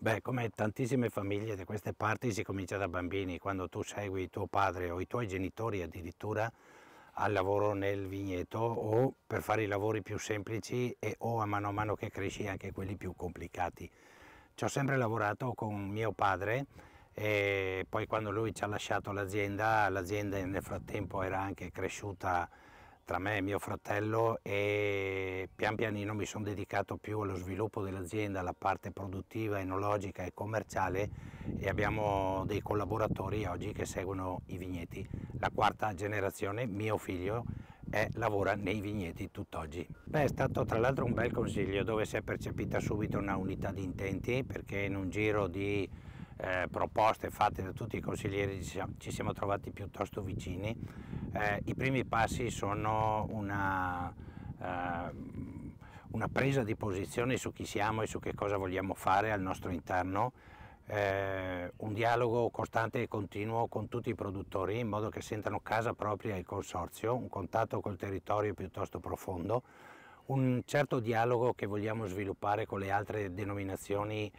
Beh, come tantissime famiglie di queste parti si comincia da bambini, quando tu segui tuo padre o i tuoi genitori addirittura al lavoro nel vigneto o per fare i lavori più semplici o a mano che cresci anche quelli più complicati. Ci ho sempre lavorato con mio padre e poi quando lui ci ha lasciato l'azienda nel frattempo era anche cresciuta tra me e mio fratello e pian pianino mi sono dedicato più allo sviluppo dell'azienda, alla parte produttiva, enologica e commerciale e abbiamo dei collaboratori oggi che seguono i vigneti. La quarta generazione, mio figlio, lavora nei vigneti tutt'oggi. Beh, è stato tra l'altro un bel consiglio dove si è percepita subito una unità di intenti perché in un giro di proposte fatte da tutti i consiglieri ci siamo trovati piuttosto vicini. I primi passi sono una presa di posizione su chi siamo e su che cosa vogliamo fare al nostro interno, un dialogo costante e continuo con tutti i produttori in modo che sentano casa propria il consorzio, un contatto col territorio piuttosto profondo, un certo dialogo che vogliamo sviluppare con le altre denominazioni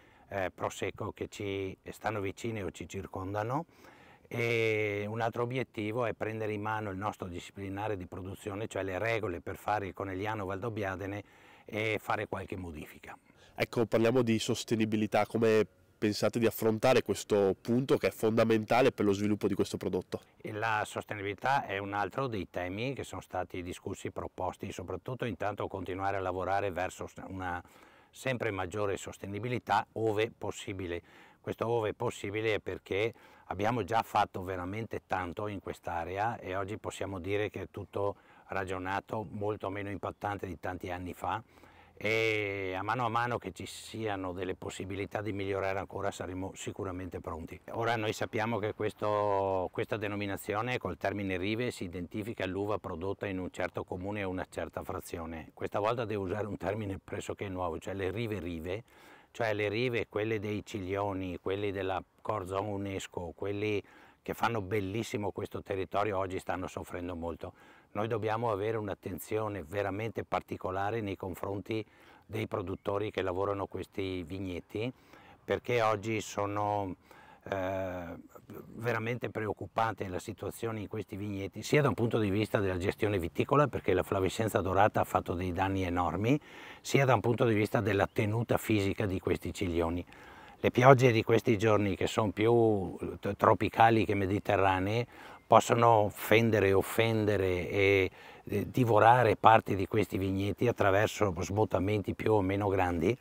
Prosecco che ci stanno vicine o ci circondano e un altro obiettivo è prendere in mano il nostro disciplinare di produzione, cioè le regole per fare il Conegliano Valdobbiadene e fare qualche modifica. Ecco, parliamo di sostenibilità, come pensate di affrontare questo punto che è fondamentale per lo sviluppo di questo prodotto? E la sostenibilità è un altro dei temi che sono stati discussi, proposti, soprattutto intanto continuare a lavorare verso una sempre maggiore sostenibilità ove possibile. Questo ove possibile è perché abbiamo già fatto veramente tanto in quest'area e oggi possiamo dire che è tutto ragionato molto meno impattante di tanti anni fa e a mano che ci siano delle possibilità di migliorare ancora saremo sicuramente pronti. Ora noi sappiamo che questa denominazione col termine rive si identifica l'uva prodotta in un certo comune e una certa frazione. Questa volta devo usare un termine pressoché nuovo, cioè le rive, cioè le rive, quelle dei Ciglioni, quelli della Core Zone UNESCO, quelli che fanno bellissimo questo territorio oggi stanno soffrendo molto. Noi dobbiamo avere un'attenzione veramente particolare nei confronti dei produttori che lavorano questi vigneti perché oggi sono veramente preoccupante la situazione in questi vigneti sia da un punto di vista della gestione viticola perché la flavescenza dorata ha fatto dei danni enormi sia da un punto di vista della tenuta fisica di questi ciglioni. Le piogge di questi giorni che sono più tropicali che mediterranee possono fendere, offendere e divorare parti di questi vigneti attraverso smottamenti più o meno grandi,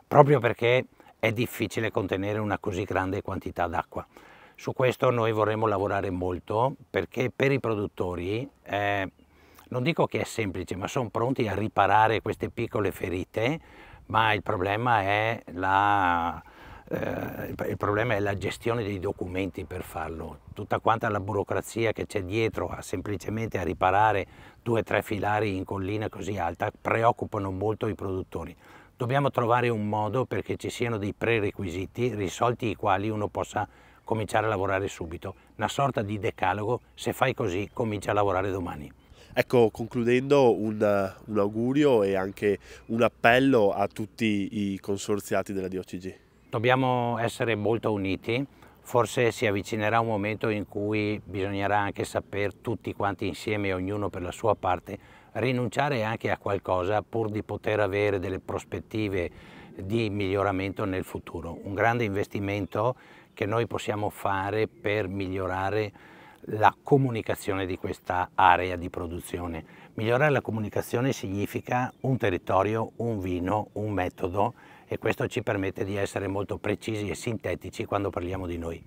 proprio perché è difficile contenere una così grande quantità d'acqua. Su questo noi vorremmo lavorare molto perché per i produttori, non dico che è semplice, ma sono pronti a riparare queste piccole ferite, ma il problema è la gestione dei documenti per farlo, tutta quanta la burocrazia che c'è dietro semplicemente a riparare 2 o 3 filari in collina così alta preoccupano molto i produttori. Dobbiamo trovare un modo perché ci siano dei prerequisiti risolti i quali uno possa cominciare a lavorare subito, una sorta di decalogo, se fai così comincia a lavorare domani. Ecco, concludendo un augurio e anche un appello a tutti i consorziati della DOCG. Dobbiamo essere molto uniti, forse si avvicinerà un momento in cui bisognerà anche saper tutti quanti insieme, ognuno per la sua parte, rinunciare anche a qualcosa pur di poter avere delle prospettive di miglioramento nel futuro. Un grande investimento che noi possiamo fare per migliorare la comunicazione di questa area di produzione. Migliorare la comunicazione significa un territorio, un vino, un metodo e questo ci permette di essere molto precisi e sintetici quando parliamo di noi.